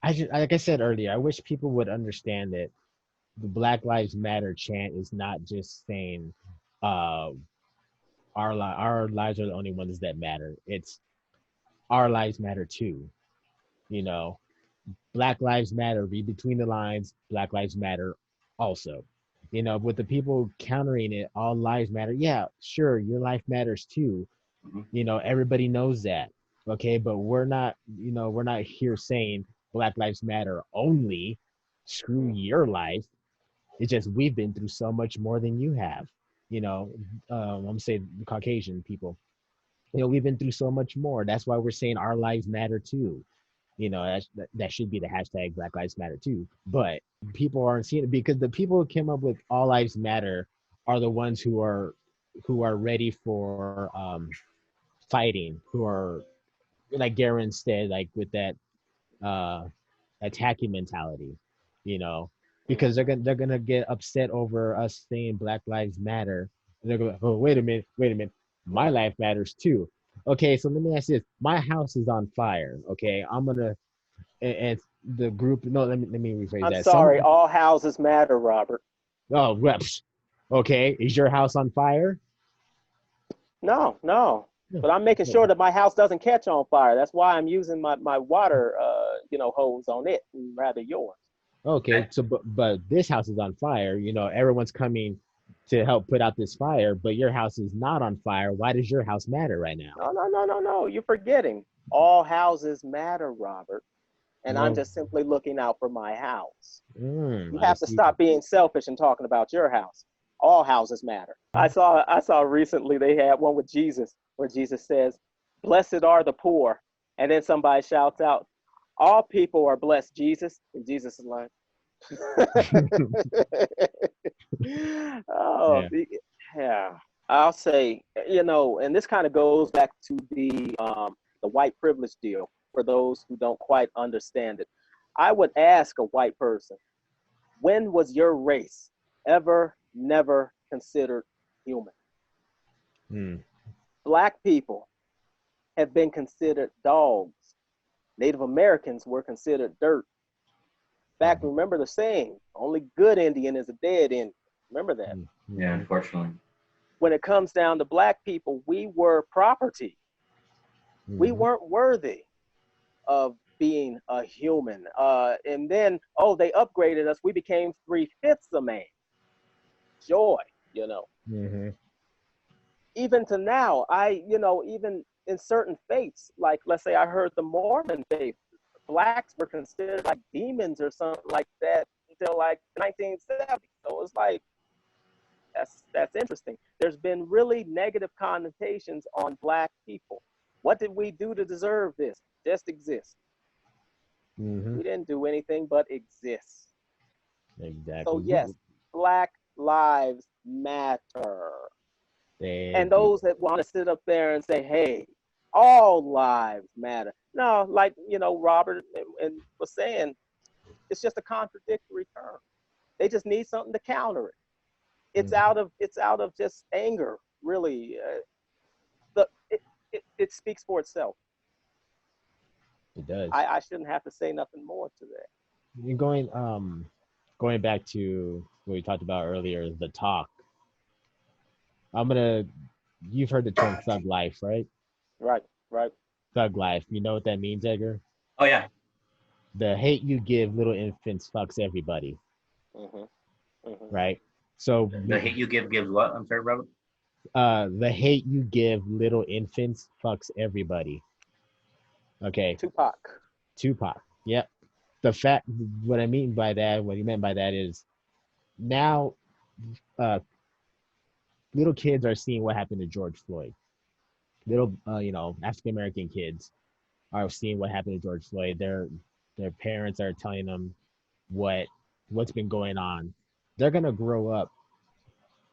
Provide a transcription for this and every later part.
I just, like I said earlier, I wish people would understand that the Black Lives Matter chant is not just saying uh our lives are the only ones that matter. It's our lives matter too. You know, Black Lives Matter, read between the lines, Black Lives Matter also. You know, with the people countering it, all lives matter. Yeah, sure, your life matters too. Mhm. You know, everybody knows that. Okay, but we're not, we're not here saying Black Lives Matter only. Screw your life. It's just we've been through so much more than you have. You know, I'm gonna say the Caucasian people. We've been through so much more. That's why we're saying our lives matter too. That should be the hashtag Black Lives Matter too. But people aren't seeing it because the people who came up with All Lives Matter are the ones who are ready for fighting, who are like Garen said, like with that uh, attacking mentality, you know, because Mhm. they're gonna get upset over us saying Black Lives Matter. And they're going, oh, wait a minute, my life matters too. Okay, so let me ask you this: my house is on fire. Okay, I'm gonna and the group. No, let me rephrase I'm that. sorry, all houses matter, Robert. Oh, reps. Okay, is your house on fire? No, no. No. But I'm making No. sure that my house doesn't catch on fire. That's why I'm using my water, hose on it, rather yours. Okay, I, so but this house is on fire. Everyone's coming to help put out this fire, but your house is not on fire. Why does your house matter right now? No, no, no, no, no. You're forgetting. All houses matter, Robert. And I'm Well, just simply looking out for my house. You I have to see. stop being selfish and talking about your house. All houses matter. I saw recently they had one with Jesus where Jesus says, "Blessed are the poor," and then somebody shouts out, "All people are blessed, Jesus." And Jesus is like, "Oh, Yeah. yeah." I'll say, and this kind of goes back to the white privilege deal for those who don't quite understand it. I would ask a white person, when was your race ever, never considered human? Hmm. Black people have been considered dogs. Native Americans were considered dirt. In fact, Mhm. remember the saying, only good Indian is a dead Indian. Remember that. yeah, Mhm. unfortunately. When it comes down to black people, we were property. We Mhm. weren't worthy of being a human. And then, they upgraded us. We became three-fifths a man. Joy, you know. Mhm. Even to now, even in certain faiths, like let's say I heard the Mormon faith, blacks were considered like demons or something like that until like 1970. So it's like that's interesting. There's been really negative connotations on black people. What did we do to deserve this? Just exist. Mhm. We didn't do anything but exist. So Exactly. yes, black lives matter. They And do. those that want to sit up there and say, hey, all lives matter. No, like, Robert and was saying, it's just a contradictory term. They just need something to counter it. Mhm. It's out of just anger, really. It speaks for itself. It does. I shouldn't have to say nothing more to that. You're going back to what we talked about earlier, the talk. I'm gonna. You've heard the term thug life, right? Right, right. Thug life. You know what that means, Edgar? Oh yeah, The hate you give little infants fucks everybody, Mm-hmm, mm-hmm. right? So the hate you give gives what? I'm sorry, Robert. the hate you give little infants fucks everybody. Okay, Tupac. Tupac. Yep. The fact, what I mean by that, what he meant by that is now, uh, little kids are seeing what happened to George Floyd. Little, African American kids are seeing what happened to George Floyd. Their parents are telling them what what's been going on. They're gonna grow up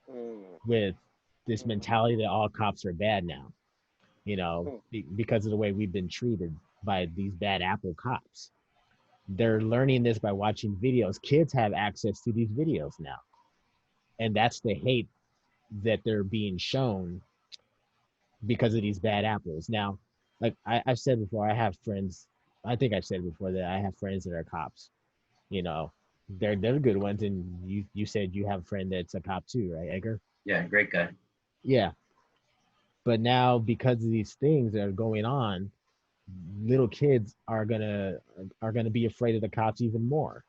Mm, with this mm, mentality that all cops are bad now. mm, Because of the way we've been treated by these bad apple cops. They're learning this by watching videos. Kids have access to these videos now, and that's the hate that they're being shown because of these bad apples. Now, like I've said before, I have friends I think I've said before that I have friends that are cops. You know, they're good ones, and you said you have a friend that's a cop too, right, Edgar? Yeah, great guy. Yeah, but now because of these things that are going on, little kids are gonna be afraid of the cops even more.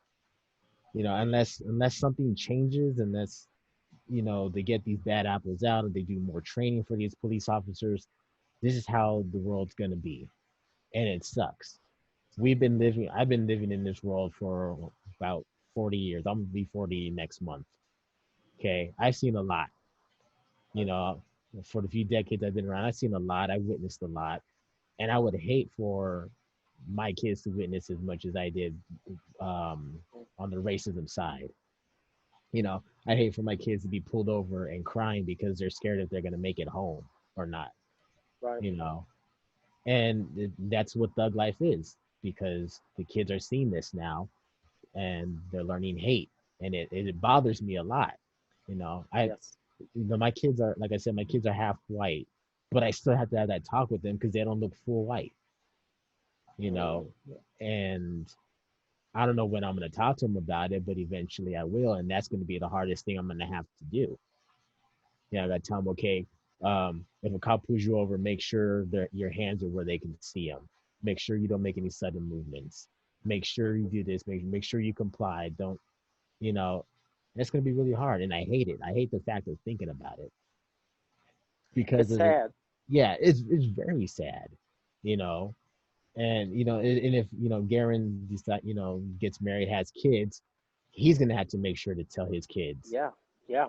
You know, unless something changes, unless they get these bad apples out and they do more training for these police officers. This is how the world's gonna be, and it sucks. I've been living in this world for about 40 years. I'm gonna be 40 next month. Okay, I've seen a lot. You know, for the few decades I've been around, I've seen a lot. I've witnessed a lot, and I would hate for my kids to witness as much as I did on the racism side. I hate for my kids to be pulled over and crying because they're scared if they're going to make it home or not. Right. You know, and that's what thug life is, because the kids are seeing this now and they're learning hate, and it bothers me a lot. You know, I Yes. my kids are, like I said, my kids are half white, but I still have to have that talk with them because they don't look full white. You Mm. know, and I don't know when I'm going to talk to them about it, but eventually I will, and that's going to be the hardest thing I'm going to have to do. I got to tell them, okay, if a cop pulls you over, make sure that your hands are where they can see them. Make sure you don't make any sudden movements. Make sure you do this. Make sure you comply. Don't, you know, it's going to be really hard, and I hate it. I hate the fact of thinking about it because It's of the, sad. yeah, it's very sad, you know. And and if Garen decide, gets married, has kids, he's gonna have to make sure to tell his kids. Yeah. Yeah.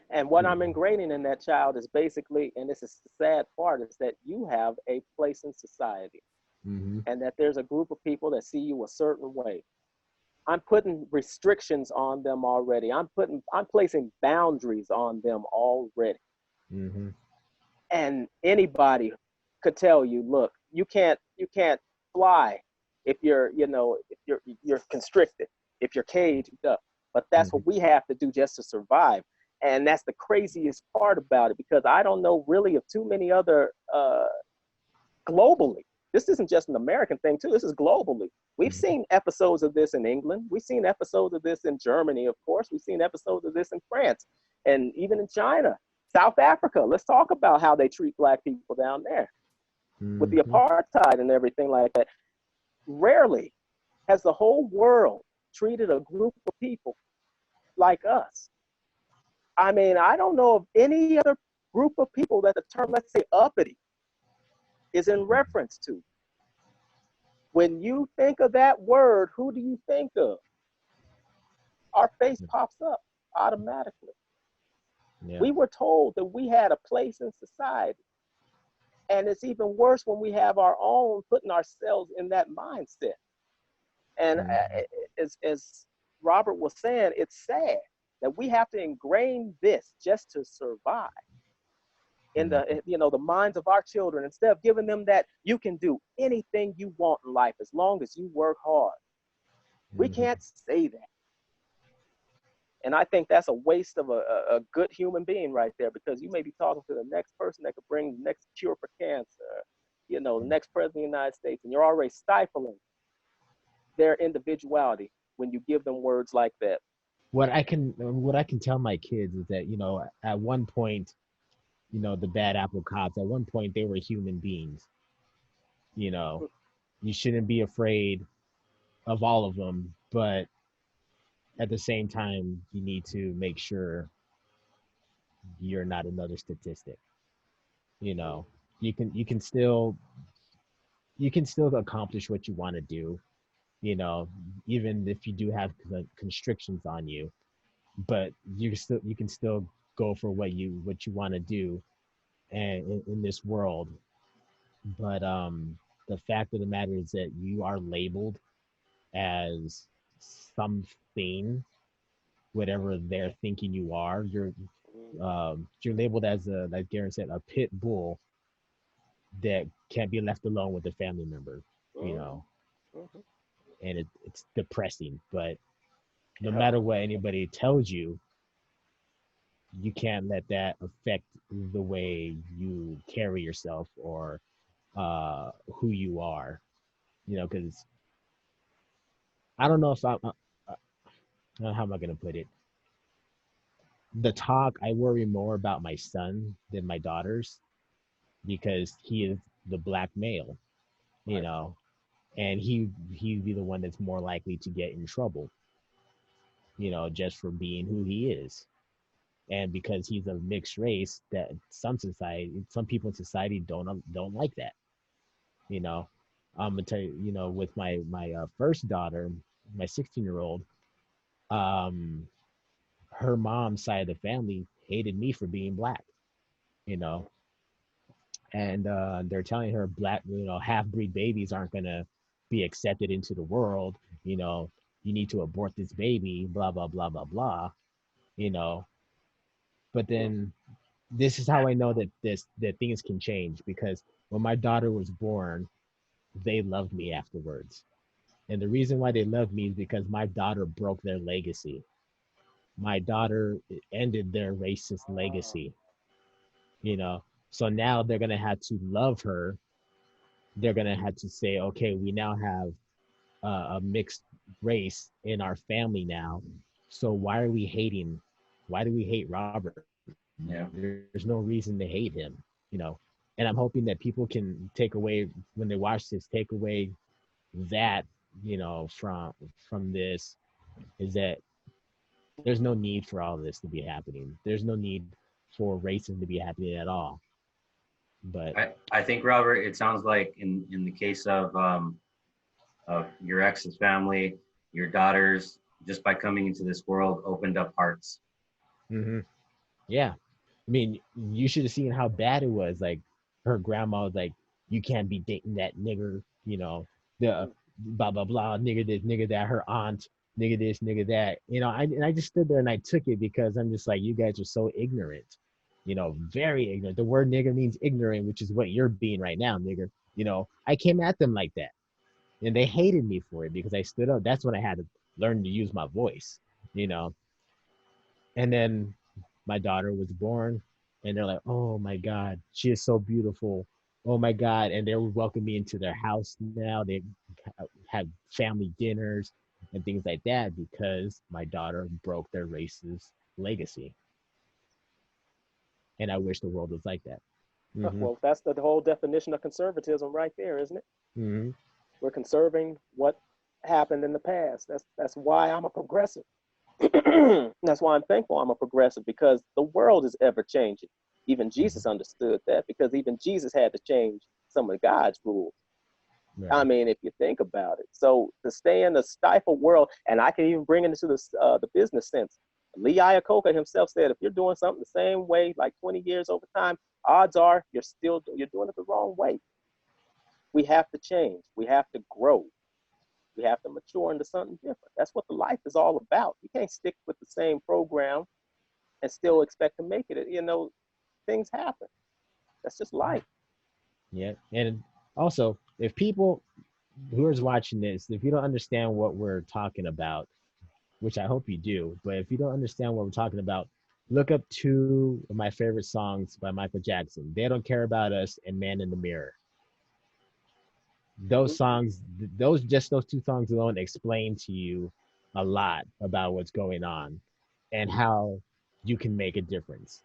And what I'm ingraining in that child is basically, and this is the sad part, is that you have a place in society Mm-hmm. and that there's a group of people that see you a certain way. I'm putting restrictions on them already. I'm placing boundaries on them already. Mm-hmm. And anybody could tell you, look, you can't fly if you're constricted, if you're caged up. But that's Mm-hmm. what we have to do just to survive. And that's the craziest part about it, because I don't know really of too many other globally. This isn't just an American thing too. This is globally. We've Mm-hmm. seen episodes of this in England. We've seen episodes of this in Germany, of course. We've seen episodes of this in France and even in China, South Africa. Let's talk about how they treat black people down there with the Mm-hmm. apartheid and everything like that. Rarely has the whole world treated a group of people like us. I mean, I don't know of any other group of people that the term, let's say, uppity is in reference to. When you think of that word, who do you think of? Our face pops up automatically. Yeah. We were told that we had a place in society. And it's even worse when we have our own, putting ourselves in that mindset. And Mm-hmm. as Robert was saying, it's sad that we have to ingrain this just to survive in Mm-hmm. the minds of our children, instead of giving them that you can do anything you want in life as long as you work hard. We Mm-hmm. can't say that. And I think that's a waste of a good human being right there, because you may be talking to the next person that could bring the next cure for cancer, the next president of the United States, and you're already stifling their individuality when you give them words like that. What I can tell my kids is that at one point, the bad apple cops, at one point they were human beings. you know you shouldn't be afraid of all of them, but at the same time you need to make sure you're not another statistic. you know you can still accomplish what you want to do, you know even if you do have constrictions on you, but you can still go for what you want to do, and in this world. But the fact of the matter is that you are labeled as something, whatever they're thinking you are. You're labeled as, like Garen said, a pit bull that can't be left alone with a family member. you Mm-hmm. know Mm-hmm. and it's depressing, but no Yeah. matter what anybody tells you, you can't let that affect the way you carry yourself or who you are. Because I don't know if how am I going to put it? The talk, I worry more about my son than my daughters because he is the black male, you Right. know, and he'd be the one that's more likely to get in trouble, just for being who he is. And because he's a mixed race, that some people in society don't like that, you know. I'm gonna tell you, with my first daughter, my 16-year-old, um, her mom's side of the family hated me for being black, you know, and they're telling her black, half breed babies aren't gonna be accepted into the world, you know, you need to abort this baby, blah blah blah blah blah, you know. But then this is how I know that things can change because when my daughter was born, they loved me afterwards. And the reason why they loved me is because my daughter broke their legacy. My daughter ended their racist legacy, you know. So now they're gonna have to love her. They're gonna have to say, okay, we now have a mixed race in our family now. So why are we hating? Why do we hate Robert? Yeah. There's no reason to hate him, you know. And I'm hoping that people can take away when they watch this, take away that, from this is that there's no need for all of this to be happening. There's no need for racism to be happening at all. But I think Robert, it sounds like in the case of your ex's family, your daughters, just by coming into this world, opened up hearts. hmm yeah, I mean, you should have seen how bad it was. Like her grandma was like, "You can't be dating that nigger," the blah blah blah, nigger this, nigger that. Her aunt, nigger this, nigger that. And I just stood there and I took it because I'm just like, you guys are so ignorant, very ignorant. The word nigger means ignorant, which is what you're being right now, nigger. I came at them like that, and they hated me for it because I stood up. That's when I had to learn to use my voice, you know. And then my daughter was born, and they're like, "Oh my God, she is so beautiful. Oh my God!" And they would welcome me into their house now. They have family dinners and things like that because my daughter broke their race's legacy, and I wish the world was like that. Hmm Well, that's the whole definition of conservatism right there, isn't it? hmm We're conserving what happened in the past. That's why I'm a progressive. That's why I'm thankful I'm a progressive because the world is ever changing. Even Jesus understood that because even Jesus had to change some of God's rules. I Right. mean, if you think about it. So to stay in the stifled world, and I can even bring it into the business sense. Lee Iacocca himself said, if you're doing something the same way, like 20 years over time, odds are you're doing it the wrong way. We have to change. We have to grow. We have to mature into something different. That's what the life is all about. You can't stick with the same program and still expect to make it. Things happen. That's just life. Yeah. And also, if people who is watching this, if you don't understand what we're talking about, which I hope you do. But if you don't understand what we're talking about, look up two of my favorite songs by Michael Jackson. They Don't Care About Us and Man in the Mirror. Those Mm-hmm. songs, those two songs alone explain to you a lot about what's going on and how you can make a difference.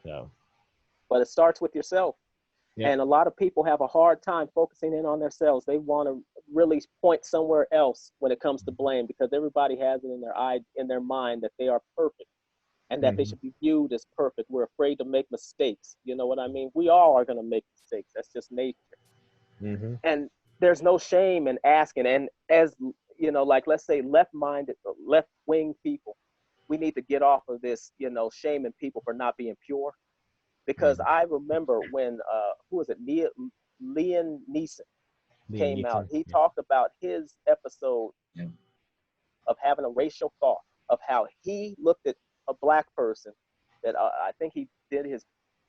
So, But it starts with yourself. yep. And a lot of people have a hard time focusing in on themselves. They want to really point somewhere else when it comes to blame because everybody has it in their mind that they are perfect and that they hmm should be viewed as perfect. We're afraid to make mistakes. You know what I mean? We all are going to make mistakes. That's just nature. hmm And there's no shame in asking. And as like let's say left-minded, left-wing people, we need to get off of this, shaming people for not being pure. Because hmm I remember when who was it, Liam Neeson Liam came out. Neeson. He Yeah. talked about his episode Yeah. of having a racial thought of how he looked at a black person that I think he did his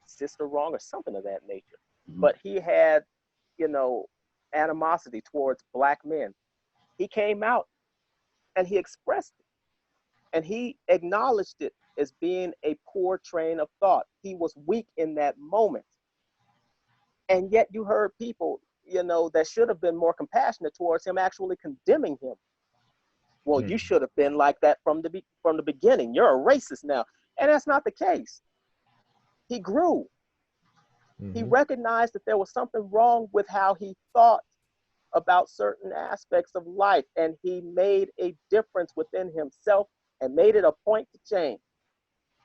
sister wrong or something of that nature. Mhm. But he had, you know, animosity towards black men. He came out and he expressed it and he acknowledged it as being a poor train of thought. He was weak in that moment. And yet you heard people that should have been more compassionate towards him, actually condemning him. Well, you should have been like that from the beginning. You're a racist now. And that's not the case. He grew. He recognized that there was something wrong with how he thought about certain aspects of life, and he made a difference within himself and made it a point to change.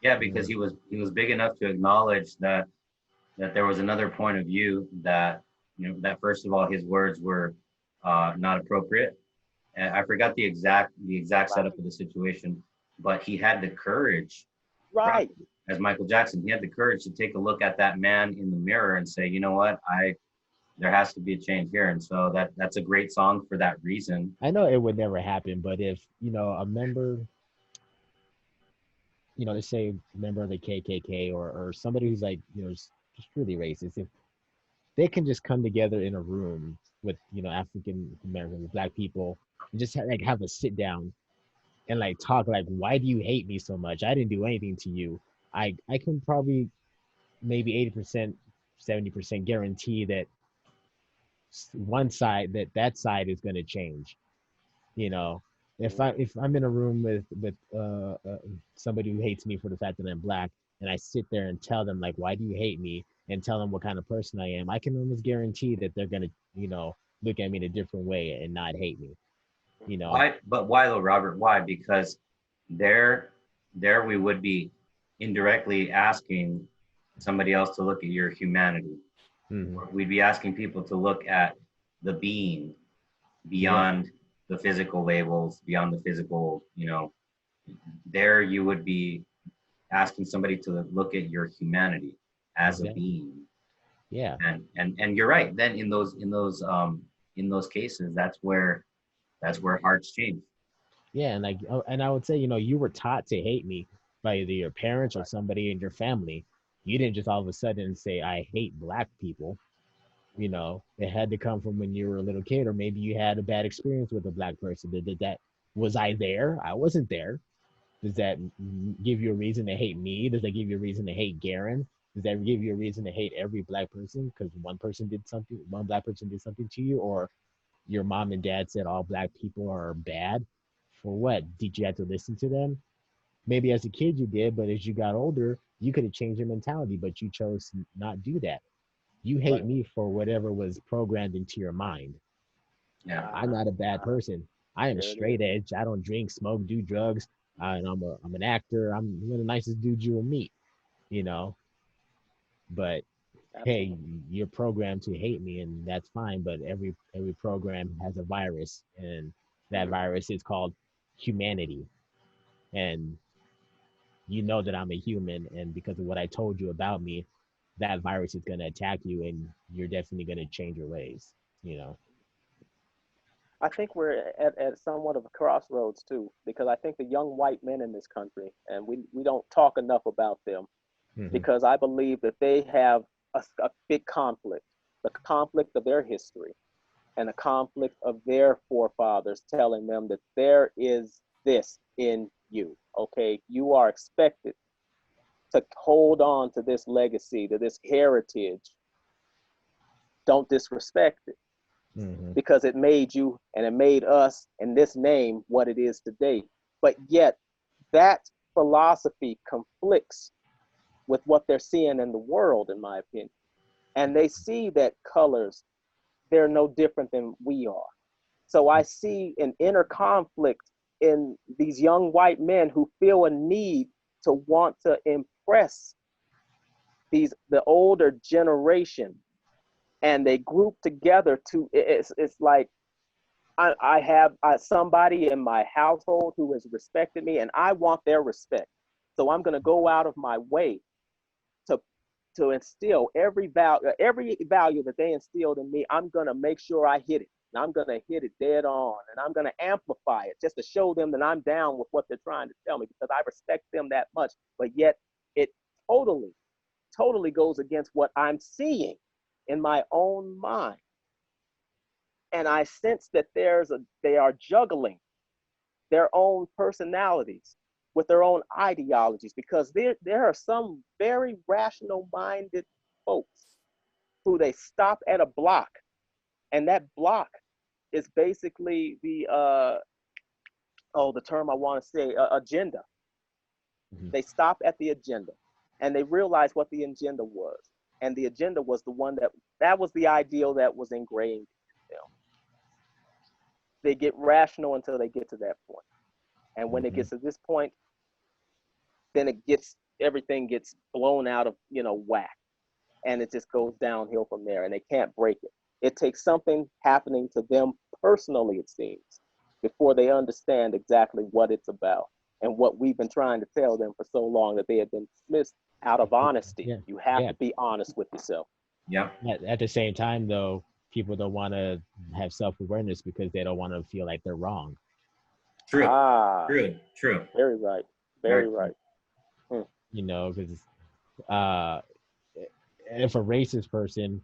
Yeah, because he was big enough to acknowledge that there was another point of view, that that first of all his words were not appropriate. And I forgot the exact setup of the situation, but he had the courage, Right. as Michael Jackson, he had the courage to take a look at that man in the mirror and say, you know what, there has to be a change here. And so that's a great song for that reason. I know it would never happen, but if a member, let's say a member of the KKK or somebody who's like just really racist, if they can just come together in a room with African Americans, Black people, and just like have a sit down and like talk, like, why do you hate me so much? I didn't do anything to you. I can probably maybe 80%, 70% guarantee that that side is going to change. You know, if I'm in a room with somebody who hates me for the fact that I'm Black, and I sit there and tell them, like, why do you hate me, and tell them what kind of person I am, I can almost guarantee that they're gonna look at me in a different way and not hate me. Why? But why though, Robert? Why? Because there, there we would be indirectly asking somebody else to look at your humanity. We'd be asking people to look at the being beyond the physical labels, beyond the physical, there you would be asking somebody to look at your humanity as a being. Yeah. And you're right. Then in those cases, that's where hearts change. Yeah, and I would say, you were taught to hate me by either your parents or somebody in your family. You didn't just all of a sudden say, I hate Black people. It had to come from when you were a little kid, or maybe you had a bad experience with a Black person. Did that Was I there? I wasn't there. Does that give you a reason to hate me? Does that give you a reason to hate Garen? Does that give you a reason to hate every Black person because one Black person did something to you, or your mom and dad said all Black people are bad? For what? Did you have to listen to them? Maybe as a kid you did, but as you got older, you could have changed your mentality, but you chose to not do that. You hate me for whatever was programmed into your mind. Yeah. I'm not a bad person. I am straight edge. I don't drink, smoke, do drugs. And I'm an actor. I'm one of the nicest dudes you will meet, you know. But hey, you're programmed to hate me, and that's fine. But every program has a virus, and that virus is called humanity. And you know that I'm a human, and because of what I told you about me, that virus is going to attack you, and you're definitely going to change your ways. You know. I think we're at somewhat of a crossroads too, because I think the young white men in this country, and we don't talk enough about them, because I believe that they have a big conflict, the conflict of their history and the conflict of their forefathers telling them that there is this in you, okay? You are expected to hold on to this legacy, to this heritage. Don't disrespect it. Because it made you and it made us and this name what it is today. But yet that philosophy conflicts with what they're seeing in the world, in my opinion. And they see that colors, they're no different than we are. So I see an inner conflict in these young white men who feel a need to want to impress the older generation, and they group together to it's like I have somebody in my household who has respected me, and I want their respect. So I'm going to go out of my way to instill every value that they instilled in me. I'm going to make sure I hit it, and I'm going to hit it dead on, and I'm going to amplify it just to show them that I'm down with what they're trying to tell me, because I respect them that much. But yet it totally goes against what I'm seeing in my own mind. And I sense that they are juggling their own personalities with their own ideologies, because there are some very rational minded folks who they stop at a block And that block is basically the term I want to say, agenda. Mhm. They stopped at the agenda and they realized what the agenda was. And the agenda was the one that was the ideal that was ingrained in them. They get rational until they get to that point. And when it Mhm. gets to this point, then everything gets blown out of, whack. And it just goes downhill from there and they can't break it. It takes something happening to them personally, it seems, before they understand exactly what it's about and what we've been trying to tell them for so long, that they have been dismissed out of honesty. Yeah, You have yeah. to be honest with yourself. Yep. At the same time, though, people don't want to have self awareness because they don't want to feel like they're wrong. True. Ah, True. True. very right. Very Very true. right. Hmm. Because uh, if a racist person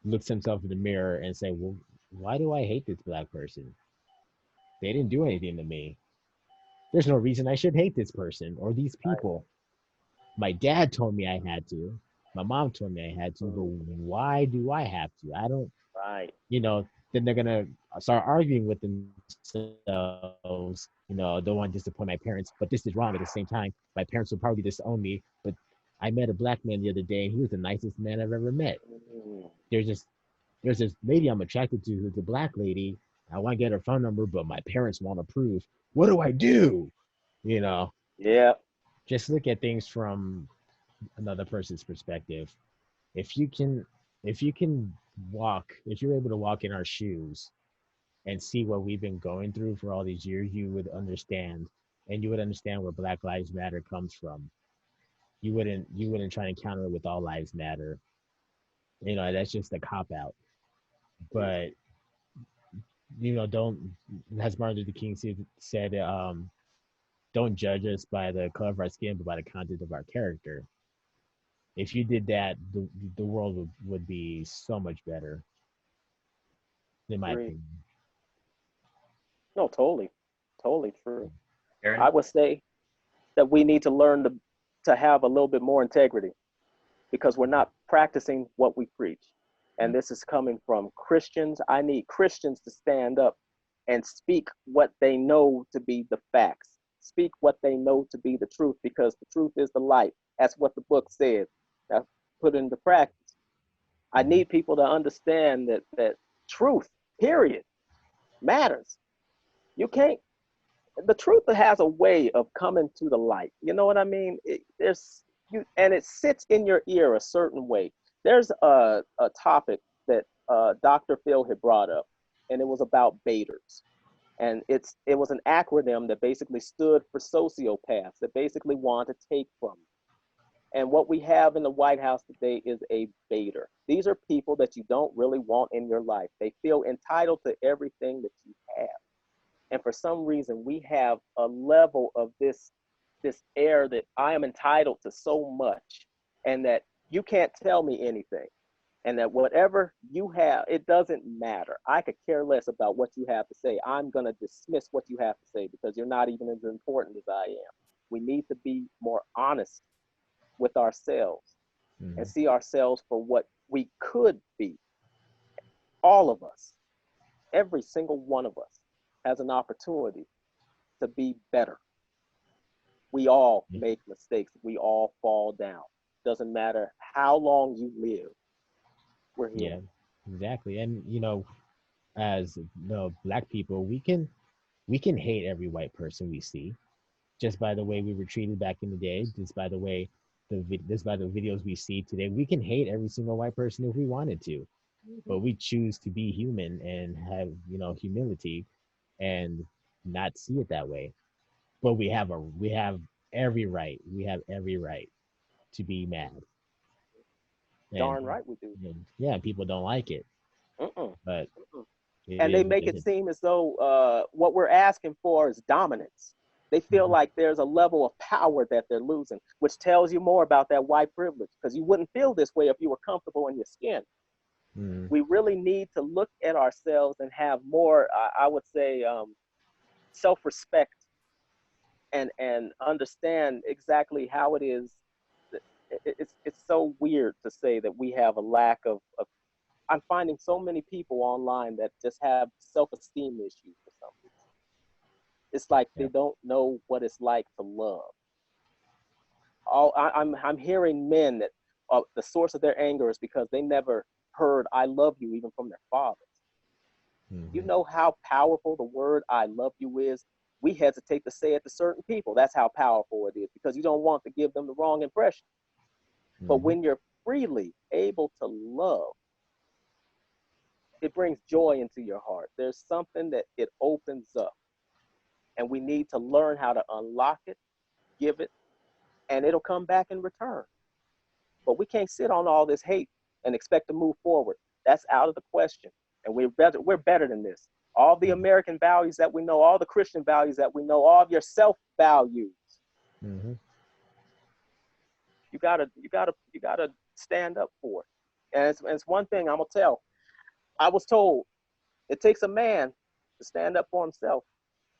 looks himself in the mirror and say, "Well, why do I hate this black person? They didn't do anything to me. There's no reason I should hate this person or these Right. people. My dad told me I had to. My mom told me I had to, but Hmm. why do I have to? I don't, Right. then they're gonna start arguing with themselves. Don't want to disappoint my parents, but this is wrong. At the same time, my parents will probably disown me. But I met a black man the other day, and he was the nicest man I've ever met. Hmm. There's this there's this lady I'm attracted to who's a black lady. I want to get her phone number, but my parents won't approve. What do I do? You know, Yeah. just look at things from another person's perspective. If you can, if you can if you're able to walk in our shoes and see what we've been going through for all these years, you would understand, and you would understand where Black Lives Matter comes from. You wouldn't try and counter it with All Lives Matter. That's just a cop out. But don't, as Martin Luther King said, don't judge us by the color of our skin, but by the content of our character. If you did that, the world would be so much better, in my Agree. opinion. No, totally. Totally true. I Aaron. would say that we need to learn to have a little bit more integrity, because we're not practicing what we preach. And this is coming from Christians. I need Christians to stand up and speak what they know to be the facts, speak what they know to be the truth, because the truth is the light. That's what the book says. That's put into practice. I Mhm. need people to understand that truth, period, matters. You can't, the truth has a way of coming to the light. You know what I mean? And it sits in your ear a certain way. There's a topic that Dr. Phil had brought up, and it was about baiters. And it was an acronym that basically stood for sociopaths, that basically want to take from you. And what we have in the White House today is a baiter. These are people that you don't really want in your life. They feel entitled to everything that you have. And for some reason, we have a level of this air that I am entitled to so much, and that you can't tell me anything, and that whatever you have, it doesn't matter. I could care less about what you have to say. I'm going to dismiss what you have to say because you're not even as important as I am. We need to be more honest with ourselves and Mhm. see ourselves for what we could be. All of us, every single one of us, has an opportunity to be better. We all Yeah, make mistakes. We all fall down. Doesn't matter how long you live. We're yeah, human. exactly. And as black people, we can hate every white person we see just by the way we were treated back in the day, just by the way just by the videos we see today. We can hate every single white person if we wanted to, Mm-hmm. but we choose to be human and have humility and not see it that way. But we have every right to be mad, and Darn right we do. yeah, people don't like it, Mm-mm. but Mm-mm. it And they is what make it it is. seem as though what we're asking for is dominance. They feel Mhm. like there's a level of power that they're losing, which tells you more about that white privilege, because you wouldn't feel this way if you were comfortable in your skin. Mhm. We really need to look at ourselves and have more, I would say, self-respect, and understand exactly how it is. It's so weird to say that we have a lack of I'm finding so many people online that just have self-esteem issues for some reason. It's like they Yep. don't know what it's like to love. I'm hearing men that the source of their anger is because they never heard "I love you" even from their fathers. You Mm-hmm. know how powerful the word "I love you" is. We hesitate to say it to certain people. That's how powerful it is because you don't want to give them the wrong impression. But Mm-hmm. when you're freely able to love, it brings joy into your heart. There's something that it opens up, and we need to learn how to unlock it, give it, and it'll come back in return. But we can't sit on all this hate and expect to move forward. That's out of the question. And we're better than this. All the Mm-hmm. American values that we know, all the Christian values that we know, all of your self values, Mm-hmm. you gotta stand up for it. And it's one thing I'm gonna tell. I was told it takes a man to stand up for himself,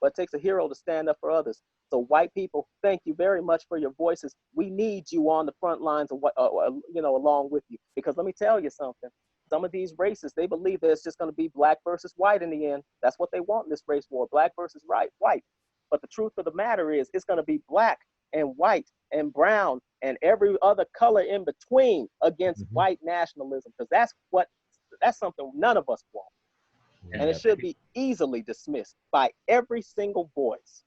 but it takes a hero to stand up for others. So white people, thank you very much for your voices. We need you on the front lines of what, along with you. Because let me tell you something. Some of these races, they believe that it's just going to be black versus white in the end. That's what they want in this race war, black versus white. But the truth of the matter is, it's going to be black and white and brown and every other color in between against Mm-hmm. white nationalism. Because that's something none of us want. And And it Yep. should be easily dismissed by every single voice.